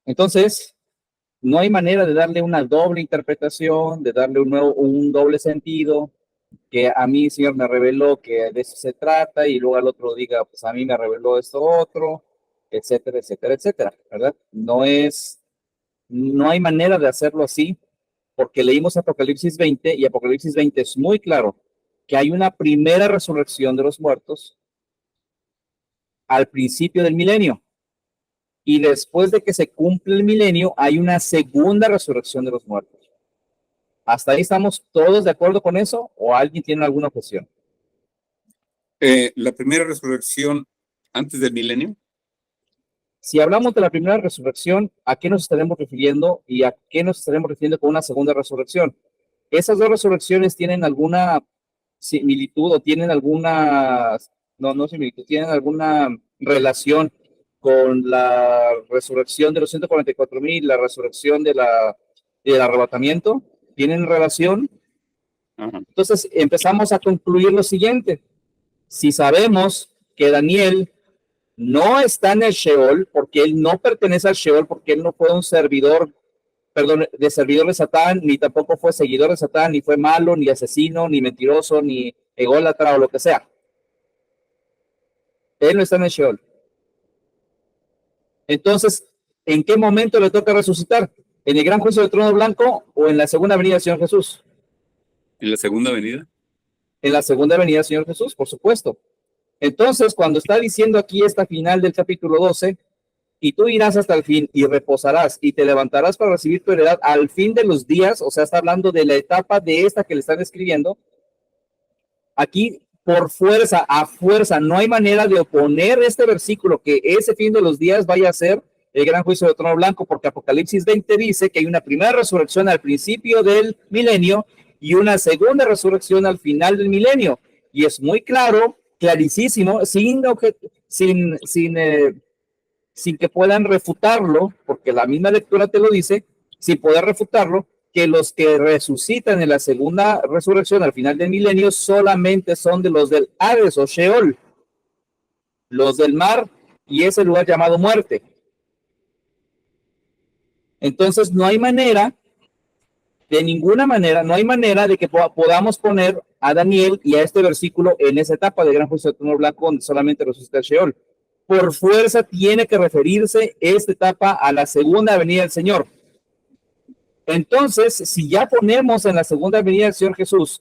Entonces, no hay manera de darle una doble interpretación, de darle un doble sentido, que a mí el Señor me reveló que de eso se trata y luego al otro diga, pues a mí me reveló esto otro, etcétera, etcétera, etcétera, ¿verdad? No hay manera de hacerlo así, porque leímos Apocalipsis 20 y Apocalipsis 20 es muy claro que hay una primera resurrección de los muertos al principio del milenio. Y después de que se cumple el milenio, hay una segunda resurrección de los muertos. ¿Hasta ahí estamos todos de acuerdo con eso? ¿O alguien tiene alguna objeción? La primera resurrección antes del milenio. Si hablamos de la primera resurrección, ¿a qué nos estaremos refiriendo y a qué nos estaremos refiriendo con una segunda resurrección? Esas dos resurrecciones tienen alguna similitud o tienen alguna, no similitud, tienen alguna relación con la resurrección de los 144,000, la resurrección del arrebatamiento, ¿tienen relación? Ajá. Entonces empezamos a concluir lo siguiente. Si sabemos que Daniel no está en el Sheol, porque él no pertenece al Sheol, porque él no fue un servidor, perdón, de servidor de Satán, ni tampoco fue seguidor de Satán, ni fue malo, ni asesino, ni mentiroso, ni ególatra o lo que sea. Él no está en el Sheol. Entonces, ¿en qué momento le toca resucitar? ¿En el gran juicio del trono blanco o en la segunda venida del Señor Jesús? ¿En la segunda venida? En la segunda venida del Señor Jesús, por supuesto. Entonces, cuando está diciendo aquí esta final del capítulo 12, y tú irás hasta el fin y reposarás y te levantarás para recibir tu heredad al fin de los días, o sea, está hablando de la etapa de esta que le están escribiendo. Aquí, por fuerza, a fuerza, no hay manera de oponer este versículo que ese fin de los días vaya a ser el gran juicio del trono blanco, porque Apocalipsis 20 dice que hay una primera resurrección al principio del milenio y una segunda resurrección al final del milenio. Y es muy claro, clarísimo, sin que puedan refutarlo, porque la misma lectura te lo dice, sin poder refutarlo, que los que resucitan en la segunda resurrección al final del milenio solamente son de los del Hades o Sheol, los del mar y ese lugar llamado muerte. Entonces no hay manera, de ninguna manera, no hay manera de que podamos poner a Daniel y a este versículo en esa etapa de gran juicio del trono blanco donde solamente resucita el Sheol. Por fuerza tiene que referirse esta etapa a la segunda venida del Señor. Entonces, si ya ponemos en la segunda venida del Señor Jesús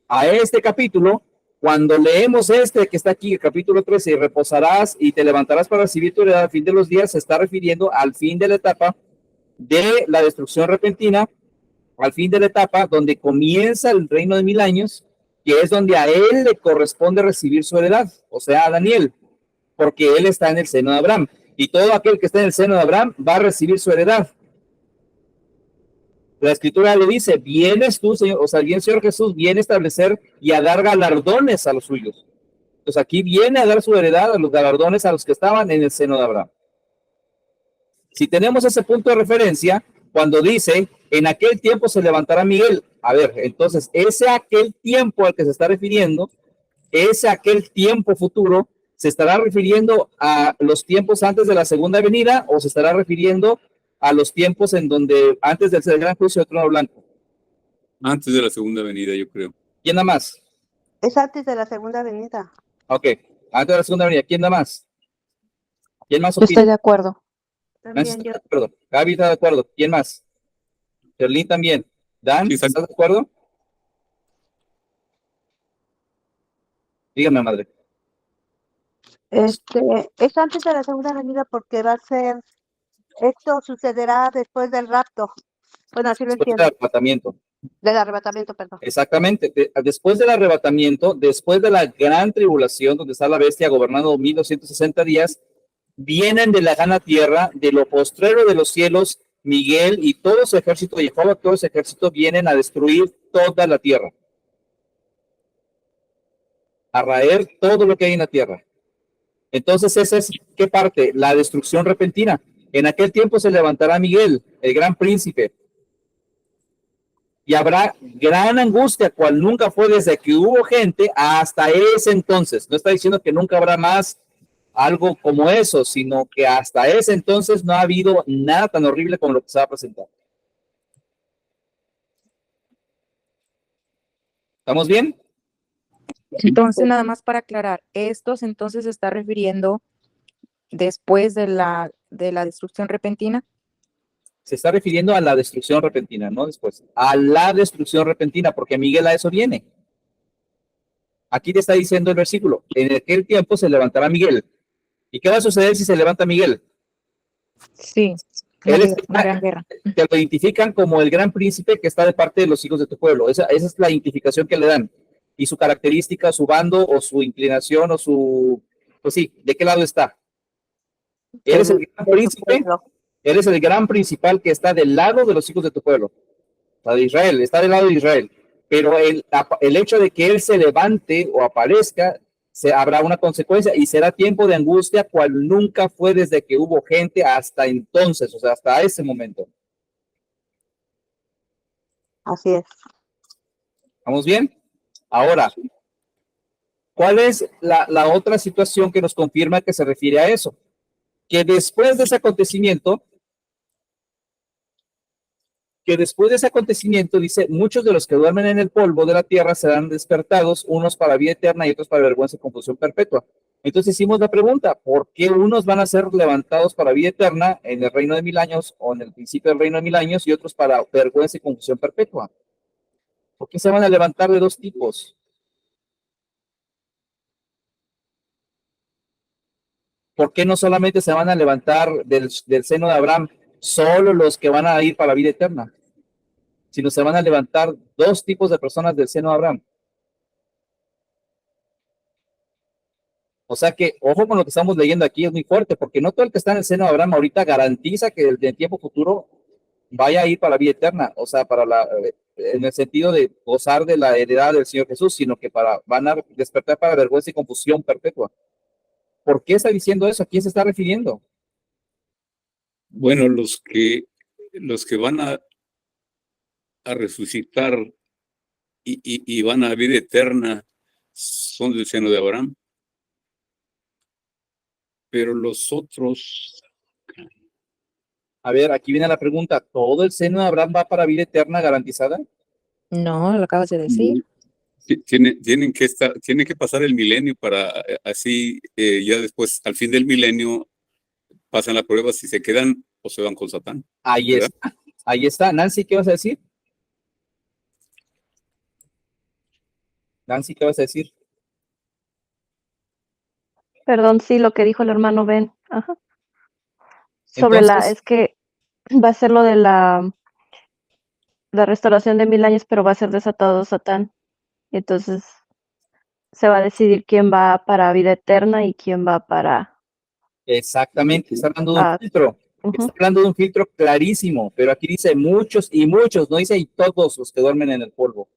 a este capítulo, cuando leemos este que está aquí, el capítulo 13, y reposarás y te levantarás para recibir tu heredad al fin de los días, se está refiriendo al fin de la etapa de la destrucción repentina, al fin de la etapa donde comienza el reino de 1000 años, que es donde a él le corresponde recibir su heredad, o sea, a Daniel, porque él está en el seno de Abraham, y todo aquel que está en el seno de Abraham va a recibir su heredad. La escritura le dice, vienes tú, Señor, o sea, bien Señor Jesús, viene a establecer y a dar galardones a los suyos. Entonces aquí viene a dar su heredad a los galardones a los que estaban en el seno de Abraham. Si tenemos ese punto de referencia, cuando dice, en aquel tiempo se levantará Miguel, a ver, entonces, ese aquel tiempo al que se está refiriendo, ese aquel tiempo futuro, ¿se estará refiriendo a los tiempos antes de la segunda venida o se estará refiriendo a los tiempos en donde antes del gran juicio del trono blanco? Antes de la segunda venida, yo creo. ¿Quién da más? Es antes de la segunda venida. Ok, antes de la segunda venida, ¿quién da más? ¿Quién más Yo estoy de acuerdo. También ¿Está yo. de acuerdo? Gaby está de acuerdo. ¿Quién más? Sherlyn también. Dan, Sí, ¿estás de acuerdo? Dígame, madre. Es antes de la segunda venida porque va a ser, esto sucederá después del rapto. Bueno, así lo Después del entiendo. arrebatamiento. Del arrebatamiento, perdón. Exactamente. Después del arrebatamiento, después de la gran tribulación, donde está la bestia gobernando 1260 días, vienen de la gana tierra, de lo postrero de los cielos, Miguel y todo su ejército, y Jehová, todo ese ejército vienen a destruir toda la tierra. A raer todo lo que hay en la tierra. Entonces, esa es, ¿qué parte? La destrucción repentina. En aquel tiempo se levantará Miguel, el gran príncipe, y habrá gran angustia, cual nunca fue desde que hubo gente hasta ese entonces. No está diciendo que nunca habrá más algo como eso, sino que hasta ese entonces no ha habido nada tan horrible como lo que se va a presentar. ¿Estamos bien? Entonces, nada más para aclarar, estos entonces se está refiriendo después de la destrucción repentina. Se está refiriendo a la destrucción repentina, no después, a la destrucción repentina, porque Miguel a eso viene. Aquí te está diciendo el versículo, en aquel tiempo se levantará Miguel. ¿Y qué va a suceder si se levanta Miguel? Sí, Él es, una gran guerra. te lo identifican como el gran príncipe que está de parte de los hijos de tu pueblo. Esa es la identificación que le dan. Y su característica, su bando o su inclinación o su... Pues sí, ¿de qué lado está? Él es el gran De su príncipe, pueblo. él es el gran principal que está del lado de los hijos de tu pueblo. O sea, de Israel, está del lado de Israel. Pero el hecho de que él se levante o aparezca, habrá una consecuencia y será tiempo de angustia cual nunca fue desde que hubo gente hasta entonces, o sea, hasta ese momento. Así es. ¿Vamos bien? Ahora, ¿cuál es la otra situación que nos confirma que se refiere a eso? Que después de ese acontecimiento, dice, muchos de los que duermen en el polvo de la tierra serán despertados, unos para vida eterna y otros para vergüenza y confusión perpetua. Entonces hicimos la pregunta, ¿por qué unos van a ser levantados para vida eterna en el reino de 1000 años o en el principio del reino de 1000 años y otros para vergüenza y confusión perpetua? ¿Por qué se van a levantar de dos tipos? ¿Por qué no solamente se van a levantar del seno de Abraham solo los que van a ir para la vida eterna, sino se van a levantar dos tipos de personas del seno de Abraham? O sea que, ojo con lo que estamos leyendo aquí, es muy fuerte, porque no todo el que está en el seno de Abraham ahorita garantiza que el tiempo futuro vaya a ir para la vida eterna, o sea, en el sentido de gozar de la heredad del Señor Jesús, sino que van a despertar para vergüenza y confusión perpetua. ¿Por qué está diciendo eso? ¿A quién se está refiriendo? Bueno, los que van a resucitar y van a vida eterna son del seno de Abraham. Pero los otros, A ver, aquí viene la pregunta, ¿todo el seno de Abraham va para vida eterna garantizada? No, lo acabas de decir. tienen que pasar el milenio para así, ya después, al fin del milenio, pasan la prueba si se quedan o se van con Satán. Ahí ¿Verdad? está, ahí está. Nancy, ¿qué vas a decir? Nancy, ¿qué vas a decir? Perdón, sí, lo que dijo el hermano Ben. Ajá. Sobre Entonces, es que va a ser lo de la restauración de 1000 años, pero va a ser desatado Satán. Y entonces se va a decidir quién va para vida eterna y quién va para... exactamente, está hablando de un Ah, filtro. ujú. Está hablando de un filtro clarísimo, pero aquí dice muchos y muchos, no dice y todos los que duermen en el polvo.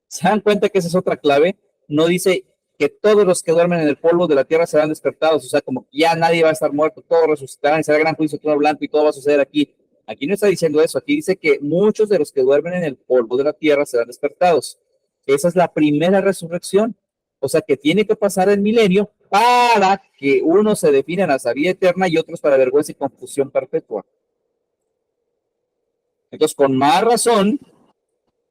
¿Se dan cuenta que esa es otra clave? No dice que todos los que duermen en el polvo de la tierra serán despertados, o sea, como que ya nadie va a estar muerto, todos resucitarán y será gran juicio, todo blanco y todo va a suceder aquí. Aquí no está diciendo eso, aquí dice que muchos de los que duermen en el polvo de la tierra serán despertados. Esa es la primera resurrección. O sea, que tiene que pasar el milenio para que unos se definan a vida eterna y otros para vergüenza y confusión perpetua. Entonces, con más razón,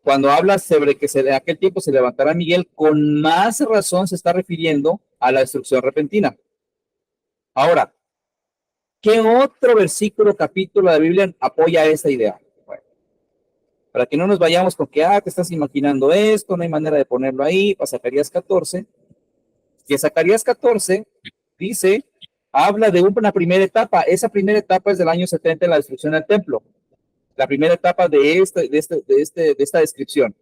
cuando habla sobre que en aquel tiempo se levantará Miguel, con más razón se está refiriendo a la destrucción repentina. Ahora, ¿qué otro versículo, capítulo de la Biblia apoya esta idea? Bueno, para que no nos vayamos con que, te estás imaginando esto, no hay manera de ponerlo ahí, para Zacarías 14, que Zacarías 14 dice, habla de una primera etapa, esa primera etapa es del año 70 en la destrucción del templo, la primera etapa de esta descripción.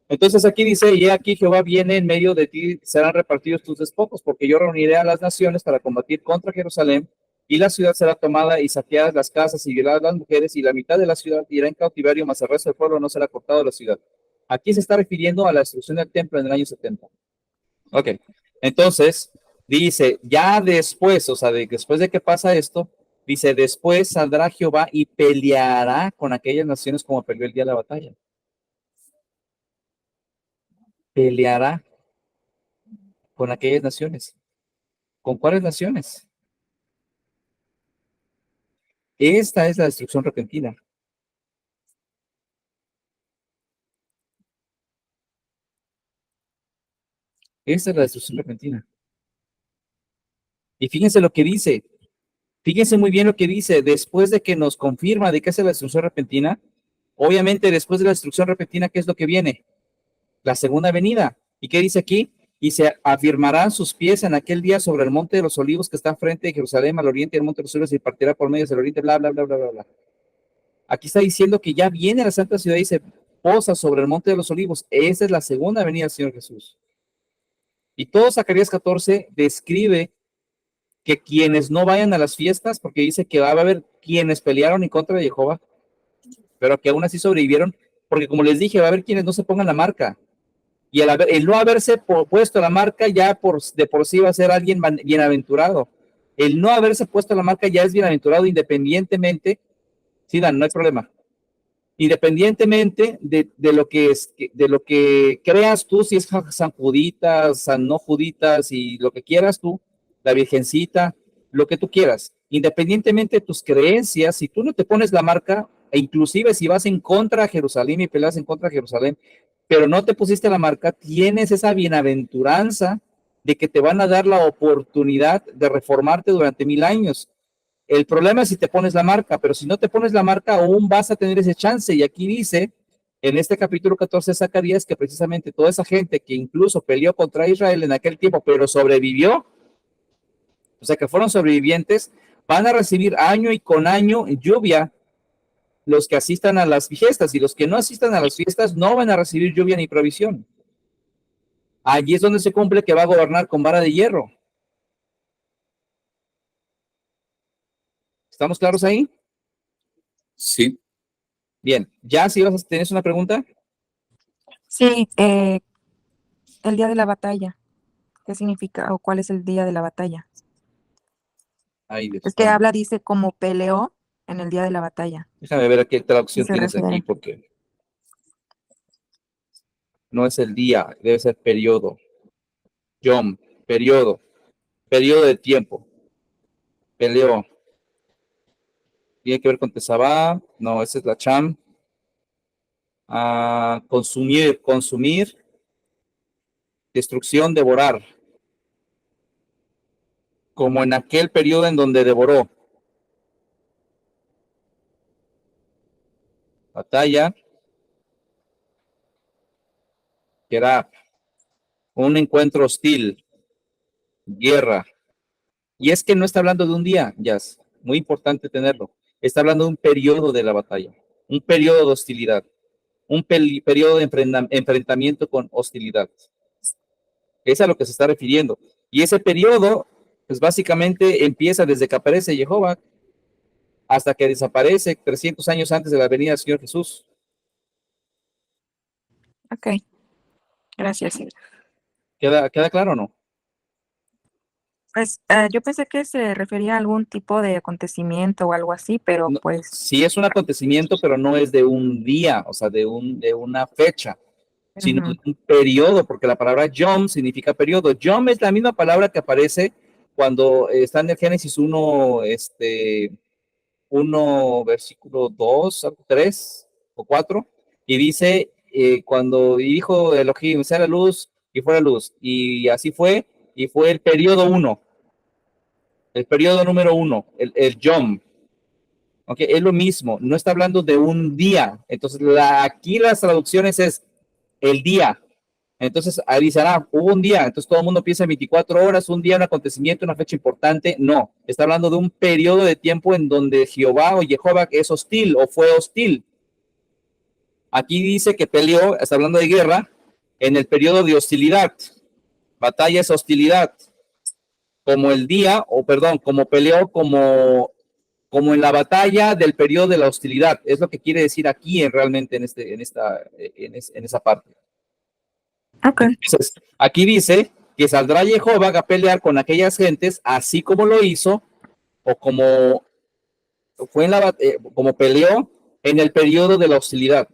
Entonces aquí dice, y aquí Jehová viene en medio de ti, serán repartidos tus despojos, porque yo reuniré a las naciones para combatir contra Jerusalén, y la ciudad será tomada y saqueadas las casas y violadas las mujeres, y la mitad de la ciudad irá en cautiverio, mas el resto del pueblo no será cortado de la ciudad. Aquí se está refiriendo a la destrucción del templo en el año 70. Ok, entonces dice, ya después, o sea, después de que pasa esto, dice, después saldrá Jehová y peleará con aquellas naciones como peleó el día de la batalla. Peleará con aquellas naciones. ¿Con cuáles naciones? Esta es la destrucción repentina. Esta es la destrucción repentina. Y fíjense lo que dice. Fíjense muy bien lo que dice. Después de que nos confirma de que es la destrucción repentina, obviamente después de la destrucción repentina, ¿qué es lo que viene? La segunda venida. ¿Y qué dice aquí? Y se afirmarán sus pies en aquel día sobre el monte de los olivos que está frente de Jerusalén al oriente del monte de los olivos y partirá por medio del oriente, bla, bla, bla, bla, bla, bla. Aquí está diciendo que ya viene la santa ciudad y se posa sobre el monte de los olivos. Esa es la segunda venida del Señor Jesús. Y todo Zacarías 14 describe que quienes no vayan a las fiestas, porque dice que va a haber quienes pelearon en contra de Jehová, pero que aún así sobrevivieron, porque como les dije, va a haber quienes no se pongan la marca. Y el no haberse puesto la marca ya de por sí va a ser alguien bienaventurado. El no haberse puesto la marca ya es bienaventurado independientemente. Sí, Dan, no hay problema. Independientemente de lo que creas tú, si es San Juditas, San no Juditas y lo que quieras tú, la Virgencita, lo que tú quieras. Independientemente de tus creencias, si tú no te pones la marca, e inclusive si vas en contra de Jerusalén y peleas en contra de Jerusalén, pero no te pusiste la marca, tienes esa bienaventuranza de que te van a dar la oportunidad de reformarte durante 1000 años. El problema es si te pones la marca, pero si no te pones la marca, aún vas a tener ese chance. Y aquí dice, en este capítulo 14 de Zacarías, que precisamente toda esa gente que incluso peleó contra Israel en aquel tiempo, pero sobrevivió, o sea que fueron sobrevivientes, van a recibir año y con año lluvia los que asistan a las fiestas, y los que no asistan a las fiestas no van a recibir lluvia ni provisión. Allí es donde se cumple que va a gobernar con vara de hierro. ¿Estamos claros ahí? Sí. Bien, ya si tienes una pregunta. Sí, el día de la batalla, ¿qué significa o cuál es el día de la batalla? Ahí Es que habla, dice, como peleó en el día de la batalla. déjame ver a qué traducción Se tienes refiere. aquí, porque no es el día, debe ser periodo. Yom, periodo de tiempo. Peleó. Tiene que ver con Tesabá. No, esa es la Cham. Consumir. Destrucción, devorar. Como en aquel periodo en donde devoró. Batalla. Que era un encuentro hostil. Guerra. Y es que no está hablando de un día, Jazz. Muy importante tenerlo. Está hablando de un periodo de la batalla. Un periodo de hostilidad. Un periodo de enfrentamiento con hostilidad. Es a lo que se está refiriendo. Y ese periodo, pues básicamente empieza desde que aparece Jehová hasta que desaparece 300 años antes de la venida del Señor Jesús. Ok, gracias. ¿Queda claro o no? Pues yo pensé que se refería a algún tipo de acontecimiento o algo así, pero No, pues sí es un acontecimiento, pero no es de un día, o sea, de una fecha, sino de un periodo, porque la palabra Yom significa periodo. Yom es la misma palabra que aparece cuando está en el Génesis 1, 1, versículo 2, 3 o 4, y dice, cuando dijo Elohim, sea la luz, y fuera luz, y así fue, y fue el periodo 1, el periodo número 1, el Yom. Okay, es lo mismo, no está hablando de un día. Entonces, aquí las traducciones es el día. Entonces, ahí dicen, hubo un día. Entonces, todo el mundo piensa en 24 horas, un día, un acontecimiento, una fecha importante. No, está hablando de un periodo de tiempo en donde Jehová o Jehová es hostil o fue hostil. Aquí dice que peleó, está hablando de guerra, en el periodo de hostilidad. Batalla es hostilidad. Como el día, como peleó, como en la batalla del periodo de la hostilidad. Es lo que quiere decir aquí realmente en esa parte. Okay. Entonces, aquí dice que saldrá Jehová a pelear con aquellas gentes, así como lo hizo, o como fue como peleó en el periodo de la hostilidad.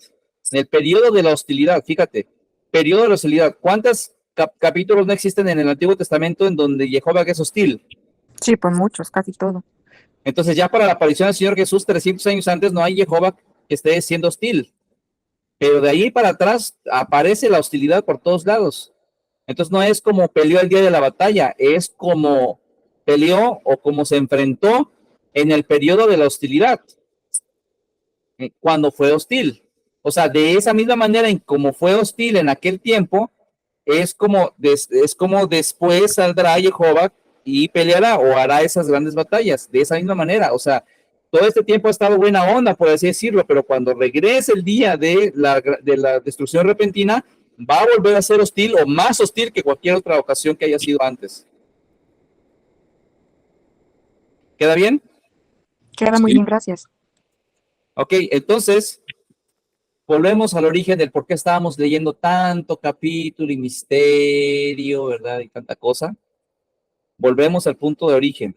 En el periodo de la hostilidad, fíjate, periodo de la hostilidad. ¿Cuántos capítulos no existen en el Antiguo Testamento en donde Jehová es hostil? Sí, pues muchos, casi todo. Entonces ya para la aparición del Señor Jesús 300 años antes no hay Jehová que esté siendo hostil, pero de ahí para atrás aparece la hostilidad por todos lados. Entonces no es como peleó el día de la batalla, es como peleó o como se enfrentó en el periodo de la hostilidad, cuando fue hostil. O sea, de esa misma manera en como fue hostil en aquel tiempo, es como después saldrá Jehová y peleará o hará esas grandes batallas, de esa misma manera. O sea, todo este tiempo ha estado buena onda, por así decirlo, pero cuando regrese el día de la destrucción repentina, va a volver a ser hostil o más hostil que cualquier otra ocasión que haya sido antes. ¿Queda bien? Queda muy Sí. bien, gracias. Ok, entonces volvemos al origen del por qué estábamos leyendo tanto capítulo y misterio, ¿verdad? Y tanta cosa. Volvemos al punto de origen.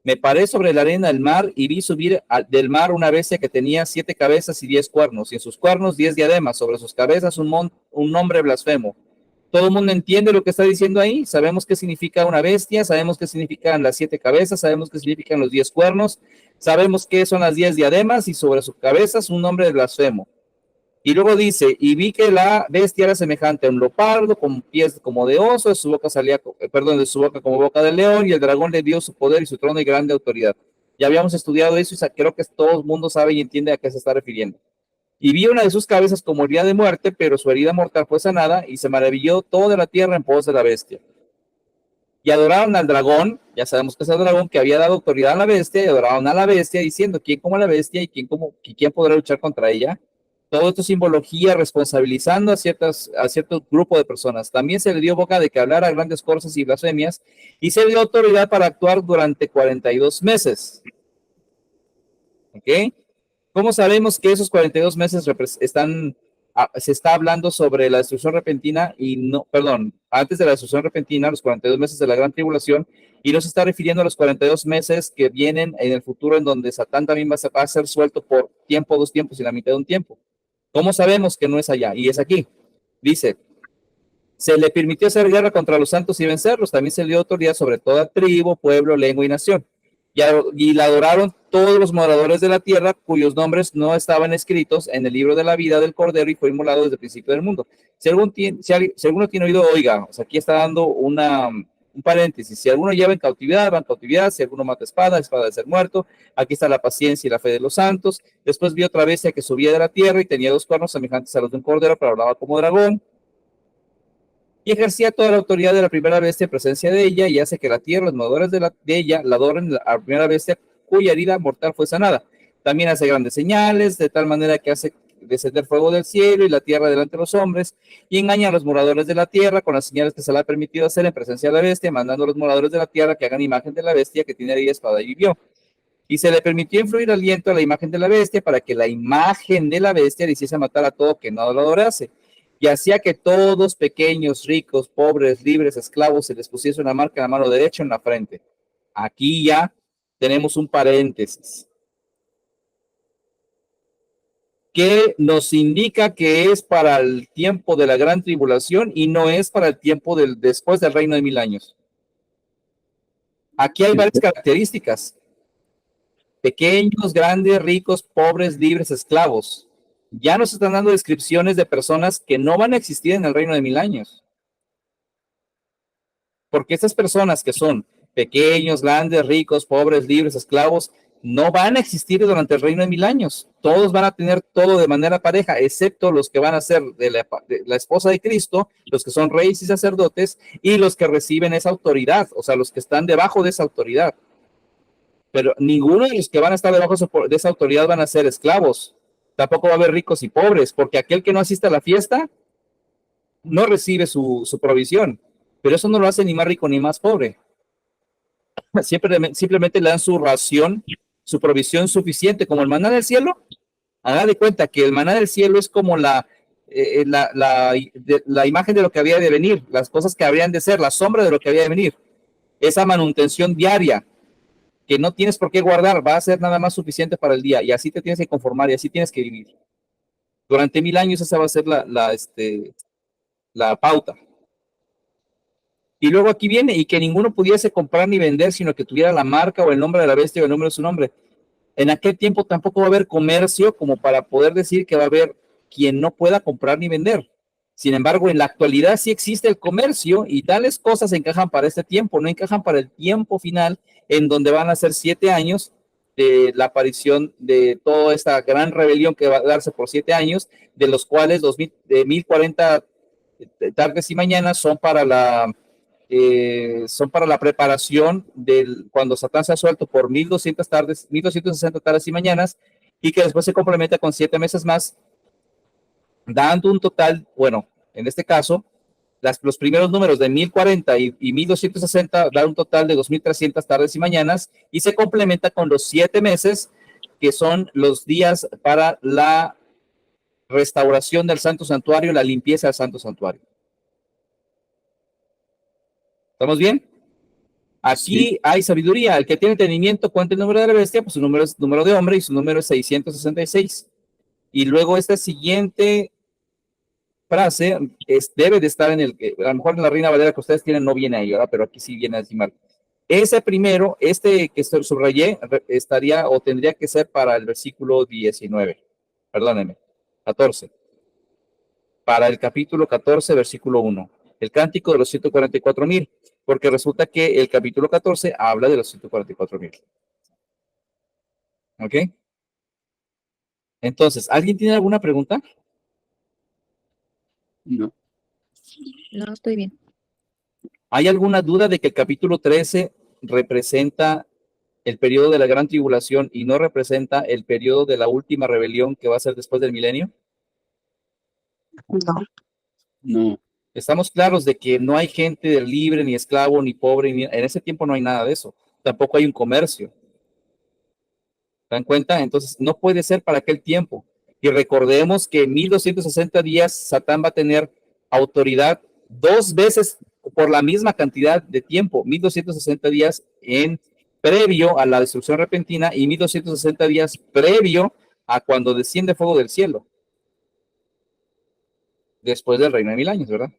Me paré sobre la arena del mar y vi subir del mar una bestia que tenía 7 cabezas y 10 cuernos, y en sus cuernos 10 diademas, sobre sus cabezas un nombre blasfemo. Todo el mundo entiende lo que está diciendo ahí. Sabemos qué significa una bestia, sabemos qué significan las 7 cabezas, sabemos qué significan los 10 cuernos, sabemos qué son las 10 diademas y sobre sus cabezas un nombre blasfemo. Y luego dice, y vi que la bestia era semejante a un leopardo, con pies como de oso, de su boca de su boca como boca de león, y el dragón le dio su poder y su trono y grande autoridad. Ya habíamos estudiado eso y creo que todo el mundo sabe y entiende a qué se está refiriendo. Y vi una de sus cabezas como herida de muerte, pero su herida mortal fue sanada, y se maravilló toda la tierra en pos de la bestia. Y adoraron al dragón, ya sabemos que es el dragón que había dado autoridad a la bestia, y adoraron a la bestia, diciendo, ¿quién como la bestia y quién podrá luchar contra ella? Todo esto es simbología, responsabilizando a cierto grupo de personas. También se le dio boca de que hablara grandes cosas y blasfemias, y se le dio autoridad para actuar durante 42 meses. ¿Ok? ¿Cómo sabemos que esos 42 meses se está hablando sobre la destrucción repentina antes de la destrucción repentina, los 42 meses de la gran tribulación, y no se está refiriendo a los 42 meses que vienen en el futuro en donde Satán también va a ser suelto por tiempo, 2 tiempos y la mitad de un tiempo? ¿Cómo sabemos que no es allá? Y es aquí. Dice, se le permitió hacer guerra contra los santos y vencerlos. También se le dio autoridad sobre toda tribu, pueblo, lengua y nación. Y la adoraron todos los moradores de la tierra cuyos nombres no estaban escritos en el libro de la vida del Cordero y fue inmolado desde el principio del mundo. Si alguno tiene oído, oiga. O sea, aquí está dando un paréntesis. Si alguno lleva en cautividad, va en cautividad. Si alguno mata espada de ser muerto. Aquí está la paciencia y la fe de los santos. Después vi otra bestia que subía de la tierra y tenía 2 cuernos semejantes a los de un cordero, pero hablaba como dragón. Y ejercía toda la autoridad de la primera bestia en presencia de ella, y hace que la tierra, los moradores de ella, la adoren a la primera bestia cuya herida mortal fue sanada. También hace grandes señales, de tal manera que hace descender fuego del cielo y la tierra delante de los hombres, y engaña a los moradores de la tierra con las señales que se le ha permitido hacer en presencia de la bestia, mandando a los moradores de la tierra que hagan imagen de la bestia que tiene herida, espada y vivió. Y se le permitió influir aliento a la imagen de la bestia para que la imagen de la bestia le hiciese matar a todo que no lo adorase. Y hacía que todos, pequeños, ricos, pobres, libres, esclavos, se les pusiese una marca en la mano derecha en la frente. Aquí ya tenemos un paréntesis que nos indica que es para el tiempo de la gran tribulación y no es para el tiempo después del reino de 1000 años. Aquí hay varias características. Pequeños, grandes, ricos, pobres, libres, esclavos. Ya nos están dando descripciones de personas que no van a existir en el reino de 1000 años. Porque estas personas que son pequeños, grandes, ricos, pobres, libres, esclavos, no van a existir durante el reino de 1000 años. Todos van a tener todo de manera pareja, excepto los que van a ser de la esposa de Cristo, los que son reyes y sacerdotes, y los que reciben esa autoridad, o sea, los que están debajo de esa autoridad. Pero ninguno de los que van a estar debajo de esa autoridad van a ser esclavos. Tampoco va a haber ricos y pobres, porque aquel que no asiste a la fiesta no recibe su provisión. Pero eso no lo hace ni más rico ni más pobre. Simplemente le dan su ración, su provisión suficiente, como el maná del cielo. Haga de cuenta que el maná del cielo es como la imagen de lo que había de venir, las cosas que habrían de ser, la sombra de lo que había de venir. Esa manutención diaria que no tienes por qué guardar, va a ser nada más suficiente para el día, y así te tienes que conformar y así tienes que vivir. Durante 1000 años esa va a ser la pauta. Y luego aquí viene, y que ninguno pudiese comprar ni vender, sino que tuviera la marca o el nombre de la bestia o el nombre de su nombre. En aquel tiempo tampoco va a haber comercio como para poder decir que va a haber quien no pueda comprar ni vender. Sin embargo, en la actualidad sí existe el comercio y tales cosas encajan para este tiempo, no encajan para el tiempo final en donde van a ser 7 años de la aparición de toda esta gran rebelión que va a darse por 7 años, de los cuales 1040 tardes y mañanas son para la preparación del cuando Satán se ha suelto por 1200 tardes, 1260 tardes y mañanas, y que después se complementa con 7 meses más, dando un total, bueno, en este caso, los primeros números de 1040 y 1260 dan un total de 2300 tardes y mañanas, y se complementa con los 7 meses, que son los días para la restauración del Santo Santuario, la limpieza del Santo Santuario. ¿Estamos bien? Aquí hay sabiduría. El que tiene entendimiento cuenta el número de la bestia, pues su número es número de hombre y su número es 666. Y luego esta siguiente frase debe de estar en a lo mejor en la Reina Valera que ustedes tienen no viene ahí, ¿verdad? Pero aquí sí viene así mal. Ese primero, que subrayé, estaría o tendría que ser para el versículo 19. Perdónenme, 14. Para el capítulo 14, versículo 1. El cántico de los 144,000, porque resulta que el capítulo 14 habla de los 144,000. ¿Ok? Entonces, ¿alguien tiene alguna pregunta? No. No, estoy bien. ¿Hay alguna duda de que el capítulo 13 representa el periodo de la gran tribulación y no representa el periodo de la última rebelión que va a ser después del milenio? No. No. Estamos claros de que no hay gente libre, ni esclavo, ni pobre, en ese tiempo no hay nada de eso. Tampoco hay un comercio. ¿Se dan cuenta? Entonces, no puede ser para aquel tiempo. Y recordemos que en 1260 días Satán va a tener autoridad 2 veces por la misma cantidad de tiempo, 1260 días previo a la destrucción repentina y 1260 días previo a cuando desciende fuego del cielo. Después del reino de 1000 años, ¿verdad?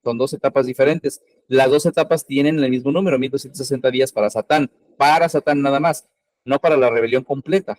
Son 2 etapas diferentes. Las 2 etapas tienen el mismo número, 1260 días para Satán nada más, no para la rebelión completa.